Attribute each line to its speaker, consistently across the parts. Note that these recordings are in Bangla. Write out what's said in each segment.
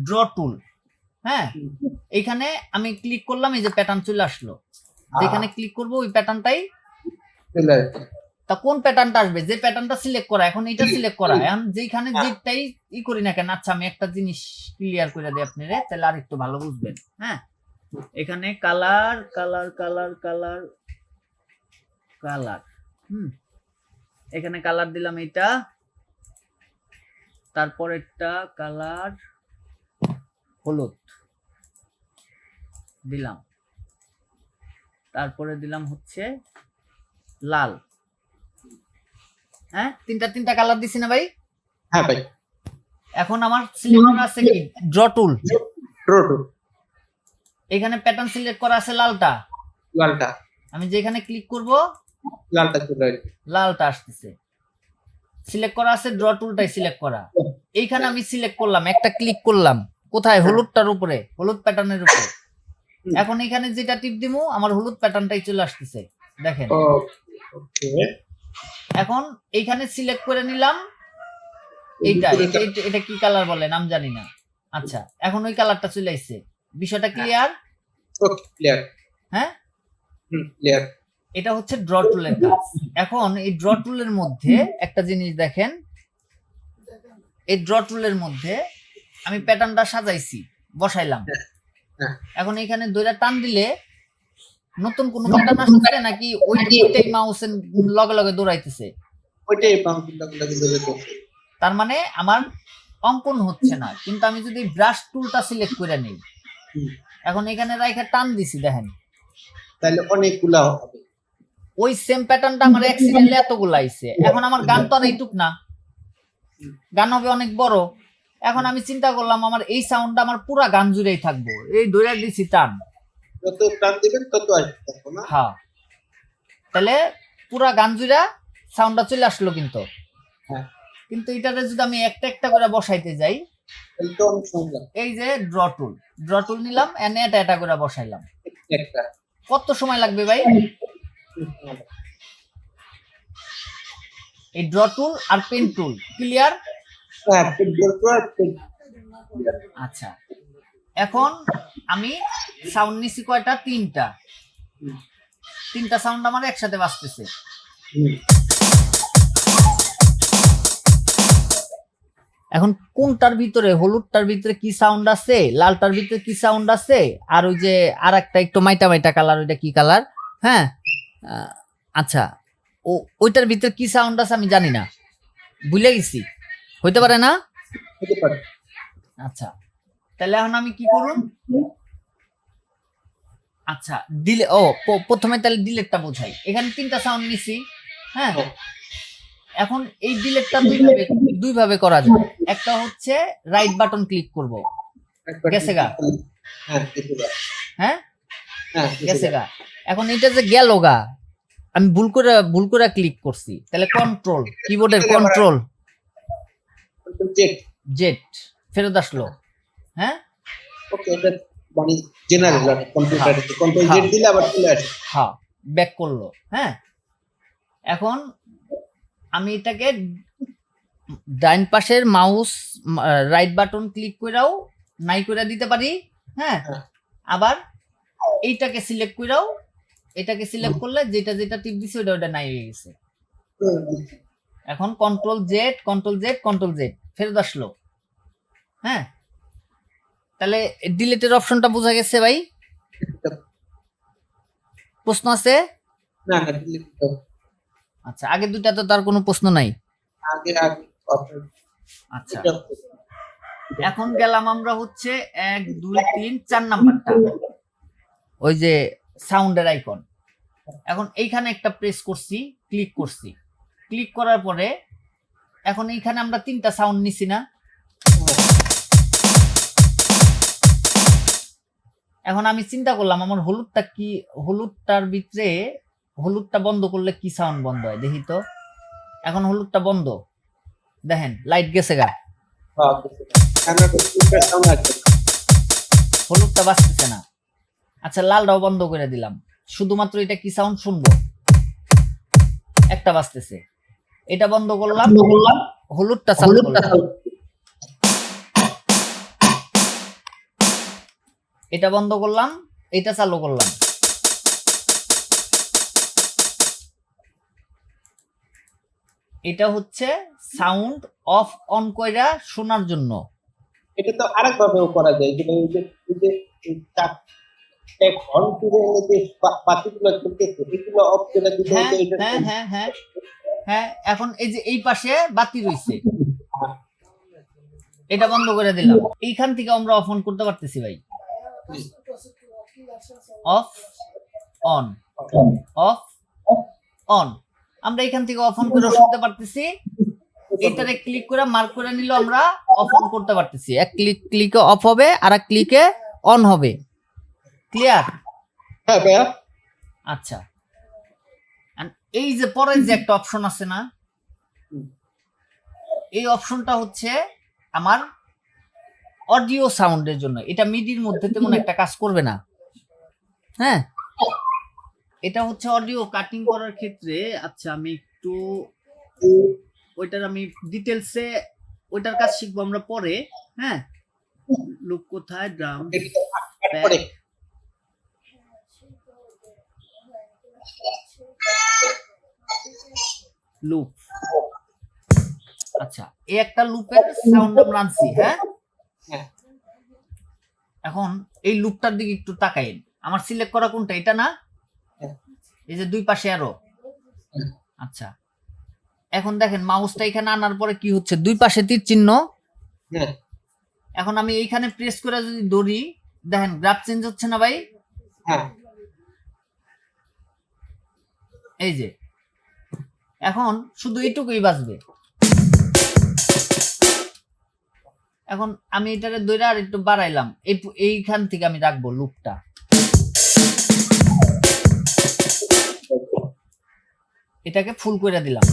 Speaker 1: ড্র টুল। হ্যাঁ, এইখানে আমি ক্লিক করলাম, এই যে প্যাটার্ন চলে আসলো। যেখানে ক্লিক করব ওই প্যাটার্নটাই, তা কোন প্যাটার্নটা আসবে, যে প্যাটার্নটা সিলেক্ট করা, এখন এটা সিলেক্ট করা। এখন যেখানে যেটাই ই করি না কেন, আচ্ছা আমি একটা জিনিস ক্লিয়ার করে দিই আপনারে, তাহলে আর একটু ভালো বুঝবেন। হ্যাঁ, এখানে colour colour colour colour colour, এখানে কালার দিলাম এটা, তারপরেরটা কালার হলুদ দিলাম, তারপরে দিলাম হচ্ছে লাল। হ্যাঁ, তিনটা কালার দিছি না ভাই?
Speaker 2: হ্যাঁ ভাই।
Speaker 1: এখন আমার সিলেক্ট করা আছে কি ড্র টুল,
Speaker 2: ড্র টুল।
Speaker 1: এখানে প্যাটার্ন সিলেক্ট করা আছে লালটা, আমি যেখানে ক্লিক করব
Speaker 2: লালটা চলে আসবে,
Speaker 1: লালটা আসতেছে। সিলেক্ট করা আছে ড্র টুলটাই সিলেক্ট করা। এইখানে আমি সিলেক্ট করলাম, একটা ক্লিক করলাম কোথায়, হলুদটার উপরে, হলুদ প্যাটার্নের উপরে। এখন এখানে যেটা টিপ দিমু আমার হলুদ প্যাটার্নটাই চলে আসতেছে, দেখেন।
Speaker 2: ওকে,
Speaker 1: এখন এইখানে সিলেক্ট করে নিলাম এইটা, এটা কি কালার বলে নাম জানি না। আচ্ছা, এখন ওই কালারটা চলে আসছে, বিষয়টা ক্লিয়ার?
Speaker 2: ওকে, ক্লিয়ার।
Speaker 1: হ্যাঁ,
Speaker 2: ক্লিয়ার।
Speaker 1: এটা হচ্ছে ড্র টুলের কাজ। এখন এই ড্র টুলের মধ্যে একটা জিনিস দেখেন, এই ড্র টুলের মধ্যে আমি প্যাটার্নটা সাজাইছি, বসাইলাম। এখন এখানে দুইটা টান দিলে নতুন কোন প্যাটার্ন আসছে নাকি ওইটাই মাউসের লগে লগে দৌড়াইতেছে?
Speaker 2: ওইটাই মাউসের লগে লগে দৌড়াইতেছে।
Speaker 1: তার মানে আমার অঙ্কন হচ্ছে না। কিন্তু আমি যদি ব্রাশ টুলটা সিলেক্ট করে নিই, এখন এখানে রাইখা টান দিছি, দেখেন
Speaker 2: তাহলে অনেকগুলা হবে।
Speaker 1: ওই সেম প্যাটার্নটা আমার অ্যাক্সিডেন্টলি এতগুলো আইছে। এখন আমার গান তো আর এইটুক না, গান হবে অনেক বড়। এখন আমি চিন্তা করলাম আমার এই সাউন্ডটা আমার পুরা গান জুড়েই থাকবো, এই ধরে দিছি টান,
Speaker 2: যত টান দিবেন তত আসবে না?
Speaker 1: হ্যাঁ, তাহলে পুরা গান জুড়া সাউন্ডটা চলে আসলো। কিন্তু এটাতে যদি আমি একটা একটা করে বসাইতে যাই, এই যে ড্র টুল নিলাম, এনে এটা করে বসাইলাম, কত সময় লাগবে ভাই? এই ড্র টুল আর পেন টুল ক্লিয়ার? আচ্ছা, এখন আমি সাউন্ড নিছি কয়টা? তিনটা সাউন্ড আমার একসাথে বাজতেছে। এখন কোনটার ভিতরে, হলুদটার ভিতরে কি সাউন্ড আছে, লালটার ভিতরে কি সাউন্ড আছে, আর ওই যে আর একটা একটু মাইটা মাইটা কালার, ওইটা কি কালার? হ্যাঁ, আচ্ছা, ওইটার ভিতরে কি সাউন্ড আছে আমি জানি না, ভুলে গেছি। হইতে পারে না? আচ্ছা, তাহলে এখন আমি কি করুন? আচ্ছা, দিলে প্রথমে তাহলে ডিলেটটা বোঝাই। এখানে তিনটা সাউন্ড নিছি। হ্যাঁ, এখন এই ডিলেটটা দুই ভাবে করা যায়। একটা হচ্ছে রাইট বাটন ক্লিক করব, গেছে গা? হ্যাঁ, গেছে গা। এখন এটা যে গেল গা, আমি ভুল করে ক্লিক করছি, তাহলে কন্ট্রোল, কিবোর্ডের কন্ট্রোল জেড ফেরত আসলো। হ্যাঁ,
Speaker 2: ওকে, এটা মানে জেনারেল কম্পিউটারে কন্ট্রোল জেড দিলে আবার চলে আসে।
Speaker 1: হ্যাঁ, ব্যাক করলো। হ্যাঁ, এখন আমি এটাকে ডাইন পাশের মাউস রাইট বাটন ক্লিক কইরাও নাই কইরা দিতে পারি। হ্যাঁ, আবার এইটাকে সিলেক্ট কইরাও, এটাকে সিলেক্ট করলে যেটা যেটা টিপ দিছি ওটা নাই হয়ে গেছে। এখন কন্ট্রোল জেড ফেরত আসলো। হ্যাঁ, তাহলে ডিলিটের অপশনটা বোঝা গেছে ভাই? প্রশ্ন আছে?
Speaker 2: না না, ডিলিট দাও।
Speaker 1: আচ্ছা, আগে দুইটা তো তার কোনো প্রশ্ন নাই। আচ্ছা, এখন গেলাম আমরা হচ্ছে 1 2 3 4 নাম্বারটা, ওই যে সাউন্ডের আইকন। এখন এইখানে একটা প্রেস করছি, ক্লিক করার পরে এখন এইখানে আমরা তিনটা সাউন্ড নিছি না? এখন আমি চিন্তা করলাম আমার হলুদটা কি, হলুদটার ভিতরে হলুদটা বন্ধ করলে কি সাউন্ড বন্ধ হয় দেখি তো। এখন হলুদটা বন্ধ, দেখেন লাইট গেছে গা, হলুদটা বাজতেছে না। আচ্ছা, লালটাও বন্ধ করে দিলাম, শুধুমাত্র এটা কি সাউন্ড শুনবো, একটা বাজতেছে। এটা বন্ধ করলাম, হলুদটা চালু করলাম, এটা বন্ধ করলাম, এটা চালু করলাম। এটা হচ্ছে সাউন্ড অফ অন কইরা শোনার জন্য।
Speaker 2: এটা তো আরেক ভাবেও করা যায়, যেটা অন করে যে বাতিগুলো চলতেছে এগুলো অফ করে দিলে
Speaker 1: হ্যাঁ
Speaker 2: এটা
Speaker 1: হ্যাঁ হ্যাঁ হ্যাঁ হ্যাঁ, এখন এই যে এই পাশে বাতি রইছে, এটা বন্ধ করে দিলাম। এইখান থেকে আমরা অফ অন করতে পারতেছি ভাই। অফ অন, অফ অন, আমরা এখান থেকে অফ অন করে শুনতে পারতেছি। এটারে ক্লিক করে মার্ক করে নিলে আমরা অফ অন করতে পারতেছি। এক ক্লিকে অফ হবে আর এক ক্লিকে অন হবে। ক্লিয়ার?
Speaker 2: হ্যাঁ ভাইয়া।
Speaker 1: আচ্ছা, And এই যে পরের যে একটা অপশন আছে না, এই অপশনটা হচ্ছে আমার অডিও সাউন্ডের জন্য। এটা মিডির মধ্যে তেমন একটা কাজ করবে না। হ্যাঁ, এটা হচ্ছে অডিও কাটিং করার ক্ষেত্রে। আচ্ছা, আমি একটু ওইটার আমি ডিটেলসে ওইটার কাজ শিখবো আমরা পরে। হ্যাঁ, লুক কোথায়, ড্রাম
Speaker 2: পরে
Speaker 1: লুপ। আচ্ছা, এই একটা লুপের সাউন্ড আমরা আনছি। হ্যাঁ,
Speaker 2: হ্যাঁ
Speaker 1: এখন এই লুপটার দিকে একটু তাকাইন। আমার সিলেক্ট করা কোনটা, এটা না? এই যে দুই পাশে আরো। আচ্ছা, এখন দেখেন মাউসটা এখানে আনার পরে কি হচ্ছে, দুই পাশে তীর চিহ্ন।
Speaker 2: হ্যাঁ
Speaker 1: এখন আমি এইখানে প্রেস করে যদি ধরি, দেখেন গ্রাফ চেঞ্জ হচ্ছে না ভাই?
Speaker 2: হ্যাঁ
Speaker 1: এই যে এখন শুধু এইটুকুই বাজবে। এখন আমি এটারে দইরা আর একটু বাড়াইলাম, এইখান থেকে আমি রাখবো লুপটা। এটাকে ফুল করে দিলাম।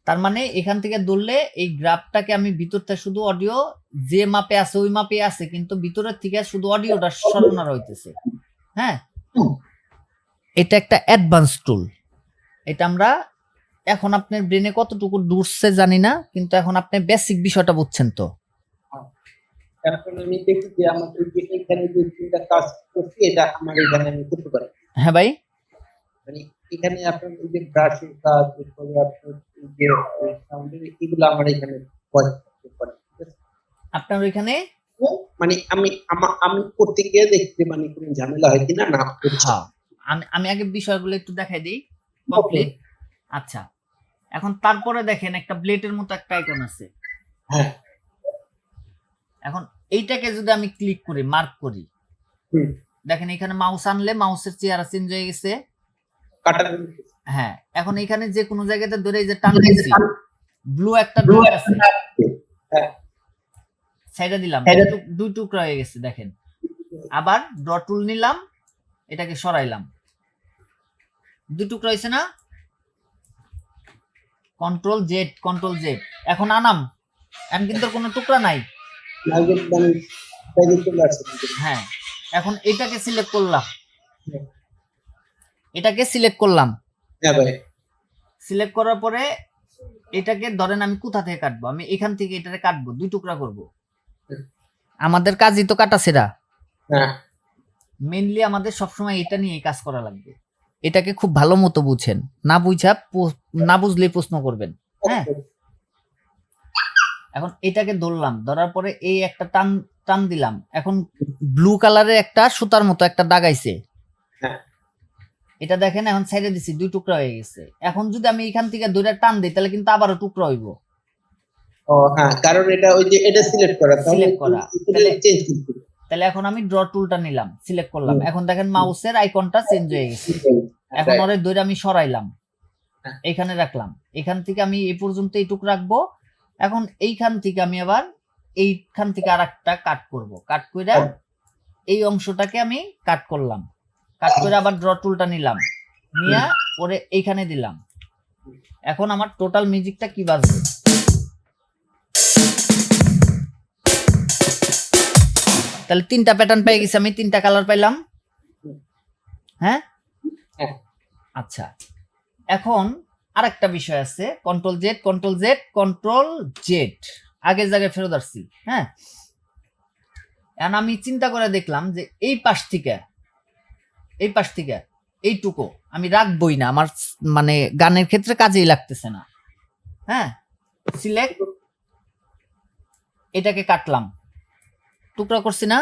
Speaker 1: তার মানে এখান থেকে ধরলে এই গ্রাফটাকে আমি ভিতরটা শুধু অডিও যে মাপে আছে ওই মাপে আছে, কিন্তু ভিতরের থেকে শুধু অডিওটা সরানো হইতেছে। হ্যাঁ, এটা একটা অ্যাডভান্স টুল। এটা আমরা এখন আপনার ব্রেনে কতটুকু ঢুকছে জানি না, কিন্তু এখন আপনি বেসিক বিষয়টা বুঝছেন তো।
Speaker 2: এখন আমি দেখি যে আমার এখানে যে তিনটা কাজ করছি এটা আমার এখানে আমি করতে পারি।
Speaker 1: হ্যাঁ ভাই,
Speaker 2: মানে এখানে আপনার এই যে ব্রাশের কাজ, এরপরে আপনার এই যে সাউন্ডের এগুলো আমার এখানে করে।
Speaker 1: আপনার ওইখানে
Speaker 2: মানে আমি করতে গিয়ে দেখতে মানে কোনো ঝামেলা হয় কিনা না হচ্ছে।
Speaker 1: হ্যাঁ, আমি আগে বিষয়গুলো একটু দেখাই দিই কমপ্লিট। আচ্ছা, এখন তারপরে দেখেন একটা ব্লেডের মতো একটা আইকন আছে।
Speaker 2: হ্যাঁ
Speaker 1: এখন এইটাকে যদি আমি ক্লিক করি, মার্ক করি, দেখেন এখানে মাউস আনলে মাউসের চেহারা চেঞ্জ হয়ে গেছে।
Speaker 2: কাটার
Speaker 1: হ্যাঁ, এখন এখানে যে কোনো জায়গাতে ধরে এই যে টান দিয়েছি, ব্লু একটা ডট আছে,
Speaker 2: হ্যাঁ
Speaker 1: সাইডে দিলাম, দুই টুকরা হয়ে গেছে দেখেন। আবার ডট টুল নিলাম, এটাকে সরাইলাম, দুই টুকরা হয়েছে না? Control Z, control Z. এখন আনাম, এখন কিন্তু কোনো টুকরা নাই। হ্যাঁ, এখন এটাকে সিলেক্ট করলাম, এটাকে সিলেক্ট করলাম।
Speaker 2: হ্যাঁ ভাই,
Speaker 1: সিলেক্ট করার পরে এটাকে ধরেন আমি কোথা থেকে কাটবো, আমি এখান থেকে এটাকে কাটবো, দুই টুকরা করব। আমাদের কাজই তো কাটাছেরা।
Speaker 2: হ্যাঁ
Speaker 1: মেইনলি আমাদের সবসময় এটা নিয়ে কাজ করা লাগবে। এটাকে খুব ভালো মতো বুঝেন, না বুঝলে প্রশ্ন করবেন। হ্যাঁ, এখন এটাকে ধরলাম, ধরার পরে এই একটা টান টান দিলাম। এখন ব্লু কালারের একটা সুতার মতো একটা দাগাইছে,
Speaker 2: হ্যাঁ
Speaker 1: এটা দেখেন এখন সাইডে দিছি, দুই টুকরা হয়ে গেছে। এখন যদি আমি এখান থেকে দুইটা টান দিই তাহলে কিন্তু আবারও টুকরা হইব।
Speaker 2: ও হ্যাঁ, কারণ এটা ওই যে এটা সিলেক্ট করা,
Speaker 1: সিলেক্ট করা, তাহলে
Speaker 2: চেঞ্জ করতে।
Speaker 1: তাহলে এখন আমি ড্র টুলটা নিলাম, সিলেক্ট করলাম। এখন দেখেন মাউসের আইকনটা চেঞ্জ হয়ে গেছে। এখন ওরে দুইটা আমি সরাইলাম, এখানে রাখলাম। এখান থেকে আমি এই পর্যন্ত এইটুক রাখবো। এখন এইখান থেকে আমি আবার এইখান থেকে আরেকটা কাট করব। কাট কইরা এই অংশটাকে আমি কাট করলাম, কাট করে আবার ড্র টুলটা নিলাম, নিয়ে ওরে এইখানে দিলাম। এখন আমার টোটাল মিউজিকটা কি বাজবে, তাহলে তিনটা প্যাটার্ন পেয়ে গেছি আমি, তিনটা কালার পাইলাম। হ্যাঁ, আচ্ছা, এখন আরেকটা বিষয় আছে, control Z, control Z, control Z, আগের জায়গায় ফেরত আসছি। হ্যাঁ, এখন আমি চিন্তা করে দেখলাম যে এই পাশ থেকে এইটুকু আমি রাখবই না, আমার মানে গানের ক্ষেত্রে কাজেই লাগতেছে না। হ্যাঁ, সিলেক্ট, এটাকে কাটলাম, টুকরা করছি না।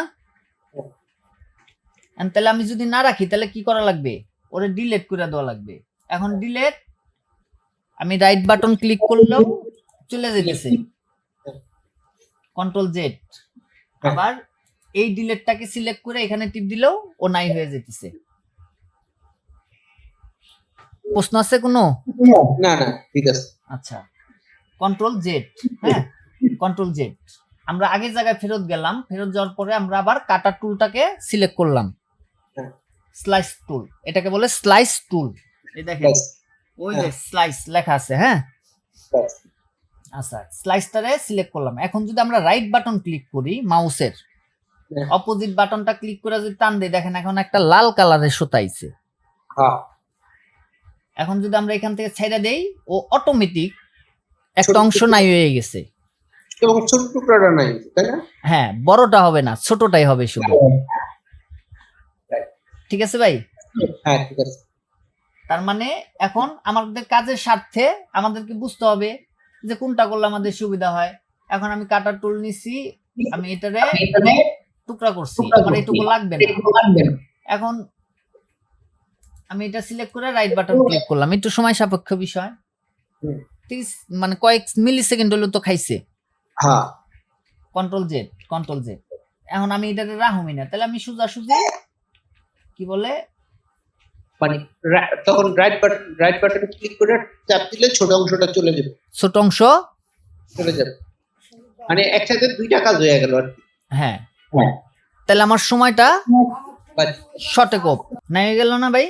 Speaker 1: তাহলে আমি যদি না রাখি তাহলে কি করা লাগবে, ওরে ডিলেট করে দেওয়া লাগবে। এখন ডিলেট, আমি রাইট বাটন ক্লিক করলেও চলে যেতেছে, কন্ট্রোল জেড। আবার এই ডিলেটটাকে সিলেক্ট করে এখানে টিপ দিলেও ও নাই হয়ে যেতেছে। প্রশ্ন আছে কোনো?
Speaker 2: না না, ঠিক আছে।
Speaker 1: আচ্ছা, কন্ট্রোল জেড। হ্যাঁ, কন্ট্রোল জেড। আমরা আগের জায়গায় ফেরত গেলাম, ফেরত যাওয়ার পরে আমরা আবার কাটার টুলটাকে সিলেক্ট করলাম, স্লাইস টুল, এটাকে বলে স্লাইস টুল। এই দেখেন ওই যে স্লাইস লেখা আছে। হ্যাঁ, আচ্ছা, স্লাইসটারে সিলেক্ট করলাম। এখন যদি আমরা রাইট বাটন ক্লিক করি মাউসের, অপোজিট বাটনটা ক্লিক করে যদি টান দেই, দেখেন এখন একটা লাল কালারের সুতা আইছে। এখন যদি আমরা এখান থেকে ছেড়ে দেই, ও অটোমেটিক একটা অংশ নাই হয়ে গেছে,
Speaker 2: এবং ছোট টুকরাটা নাই, তাই না?
Speaker 1: হ্যাঁ, বড়টা হবে না, ছোটটাই হবে শুধু। ঠিক আছে ভাই?
Speaker 2: হ্যাঁ, ঠিক আছে।
Speaker 1: তার মানে এখন আমাদের কাজের স্বার্থে আমাদেরকে বুঝতে হবে যে কোনটা করলে আমাদের সুবিধা হয়। এখন আমি কাটার টুল নিছি, আমি এটারে টুকরা করছি, আমার এইটুকু লাগবে না। এখন আমি এটা সিলেক্ট করে রাইট বাটন ক্লিক করলাম, একটু সময় সাপেক্ষ বিষয়, ঠিক মানে কয়েক মিলি সেকেন্ড হলো তো খাইছে।
Speaker 2: হ্যাঁ,
Speaker 1: কন্ট্রোল জেড, কন্ট্রোল জেড। এখন আমি এটাতে রাহুমি না, তাহলে আমি সোজা কি বলে,
Speaker 2: মানে তখন রাইট বাটন ক্লিক করে চাপ দিলে ছোট অংশটা চলে যাবে,
Speaker 1: ছোট অংশ
Speaker 2: চলে যাবে, মানে একসাথে দুইটা কাজ হয়ে গেল আর কি।
Speaker 1: হ্যাঁ, তাহলে আমার সময়টা সঠিক নাই গেল না ভাই?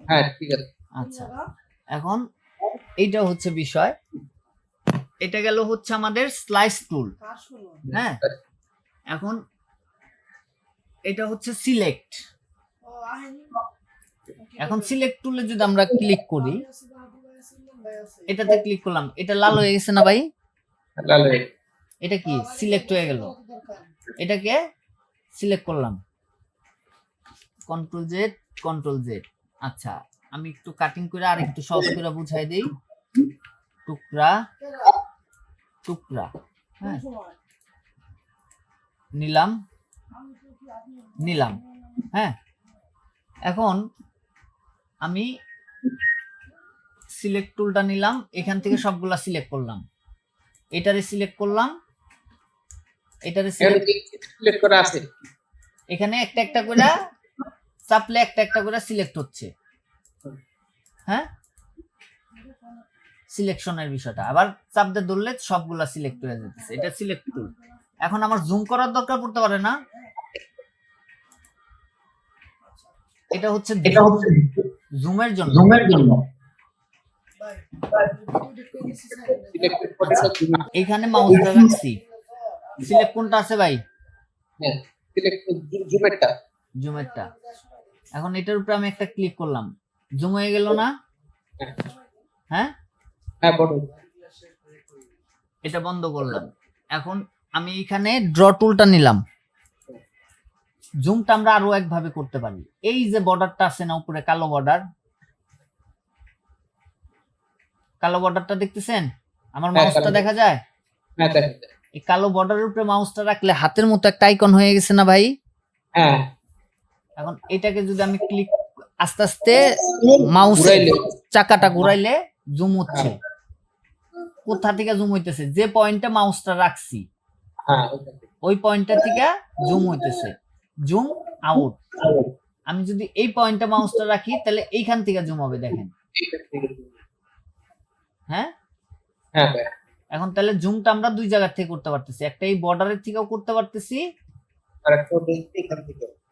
Speaker 2: হ্যাঁ, ঠিক আছে।
Speaker 1: আচ্ছা, এখন এইটা হচ্ছে বিষয়, এটা গেল হচ্ছে আমাদের স্লাইস টুল। হ্যাঁ, এখন এটা হচ্ছে সিলেক্ট। এখন সিলেক্ট টুলে যদি আমরা ক্লিক করি, এটাতে ক্লিক করলাম, এটা লাল হয়ে গেছে না ভাই? এটা কি সিলেক্ট হয়ে গেল, এটাকে সিলেক্ট করলাম, কন্ট্রোল জেড, কন্ট্রোল জেড। আচ্ছা, আমি একটু কাটিং করে আর একটু সহজ করে বুঝাই দেই। টুকরা টুকরা, হ্যাঁ, নিলাম। হ্যাঁ, এখন আমি সিলেক্ট টুলটা নিলাম, এখান থেকে সবগুলা সিলেক্ট করলাম, এটারে সিলেক্ট করলাম, এটারে
Speaker 2: সিলেক্ট করা আছে,
Speaker 1: এখানে একটা একটা করে চাপলে একটা একটা করে সিলেক্ট হচ্ছে। হ্যাঁ, সিলেকশনের বিষয়টা আবার চাপ দিয়ে ধরলে সবগুলা সিলেক্ট হয়ে যেতেছে, এটা সিলেক্ট টুল। এখন আমার জুম করার দরকার পড়তে পারে না, এটা হচ্ছে জুমের জন্য। এইখানে মাউসটা রাখছি, সিলেক্ট কোনটা আছে ভাই?
Speaker 2: হ্যাঁ, সিলেক্ট
Speaker 1: জুমেরটা। এখন এটার উপরে আমি একটা ক্লিক করলাম, জুম হয়ে গেল না? হ্যাঁ, এটা বন্ধ করলাম। এখন আমি এখানে ড্র টুলটা নিলাম, জুমটা আমরা আরো একভাবে করতে পারি। এই যে বর্ডারটা আছে না উপরে, কালো বর্ডারটা দেখতেছেন? আমার মাউসটা দেখা যায়? এই কালো বর্ডারের উপরে মাউসটা রাখলে হাতের মতো একটা আইকন হয়ে গেছে না ভাই?
Speaker 2: হ্যাঁ,
Speaker 1: এখন এটাকে যদি আমি ক্লিক, আস্তে আস্তে মাউসের চাকাটা ঘুরাইলে জুম হচ্ছে। কোথা থেকে জুম হইতেছে? যে পয়েন্টে মাউসটা রাখছি ওই পয়েন্টটা থেকে জুম হইতেছে, জুম আউট। আমি যদি এই পয়েন্টে মাউসটা রাখি তাহলে এইখান থেকে জুম হবে, দেখেন। হ্যাঁ, এখন তাহলে জুমটা আমরা দুই জায়গা থেকে করতে পারতেছি, একটা এই বর্ডারের থেকেও করতে পারতেছি,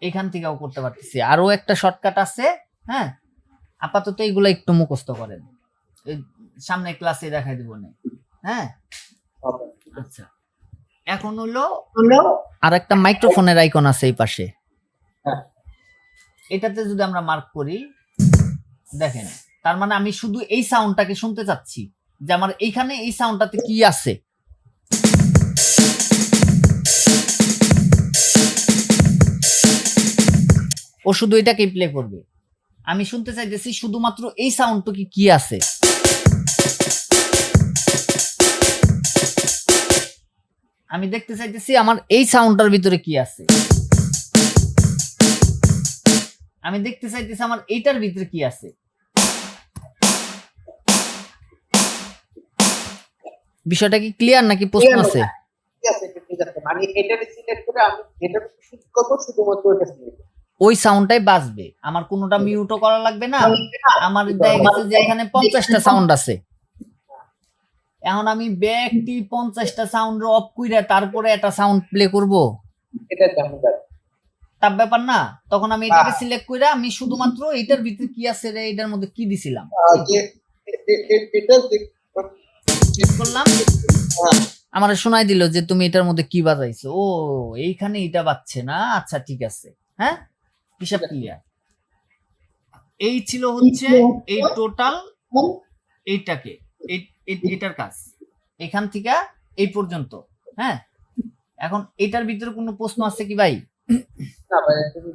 Speaker 1: এখান থেকেও করতে পারতেছি। আরো একটা শর্টকাট আছে। হ্যাঁ, আপাতত এইগুলো একটু মুখস্থ করেন, সামনে ক্লাসে দেখাই দিব না। হ্যাঁ, আচ্ছা, এখন হলো আর একটা মাইক্রোফোনের আইকন আছে এই পাশে, এটাতে যদি আমরা মার্ক করি, দেখেন, তার মানে আমি শুধু এই সাউন্ডটাকে শুনতে চাচ্ছি যে আমার এইখানে এই সাউন্ডটাতে কি আছে। ও শুধু এটাকেই প্লে করবে। আমি শুনতে চাইতেছি শুধুমাত্র এই সাউন্ডটুকু কি আছে। আমি দেখতে চাইতেছি আমার এই সাউন্ডটার ভিতরে কি আছে। আমি দেখতে চাইতেছি আমার এইটার ভিতরে কি আছে। বিষয়টা কি ক্লিয়ার নাকি প্রশ্ন আছে?
Speaker 2: ঠিক আছে, এটা ঠিক আছে। মানে এটাকে সিলেক্ট করে আমি যেটা শুট করব শুধুমাত্র ওটা সিলেক্ট
Speaker 1: ওই সাউন্ডটাই বাজবে, আমার কোনোটা মিউটও করা লাগবে না। আমার দেখা গেছে যে এখানে 50টা সাউন্ড আছে, এখন আমি ব্যাকটি 50টা সাউন্ড অফ কইরা তারপরে একটা সাউন্ড প্লে করব,
Speaker 2: এটা কেমন যাবে?
Speaker 1: তার ব্যাপার না। তখন আমি এটাকে সিলেক্ট কইরা আমি শুধুমাত্র এটার ভিতরে কি আছে রে, এটার মধ্যে কি দিছিলাম
Speaker 2: যে এটা
Speaker 1: ক্লিক করলাম, আমার শোনাই দিল যে তুমি এটার মধ্যে কি বাজাইছো। ও এইখানে এটা বাজছে না, আচ্ছা ঠিক আছে। হ্যাঁ, হিসাব ক্লিয়ার। এই ছিল হচ্ছে এই টোটাল এইটাকে এটার কাজ এখান থেকে এই পর্যন্ত। হ্যাঁ, এখন এটার ভিতরে কোনো প্রশ্ন আছে কি ভাই?
Speaker 2: না ভাই, তুমি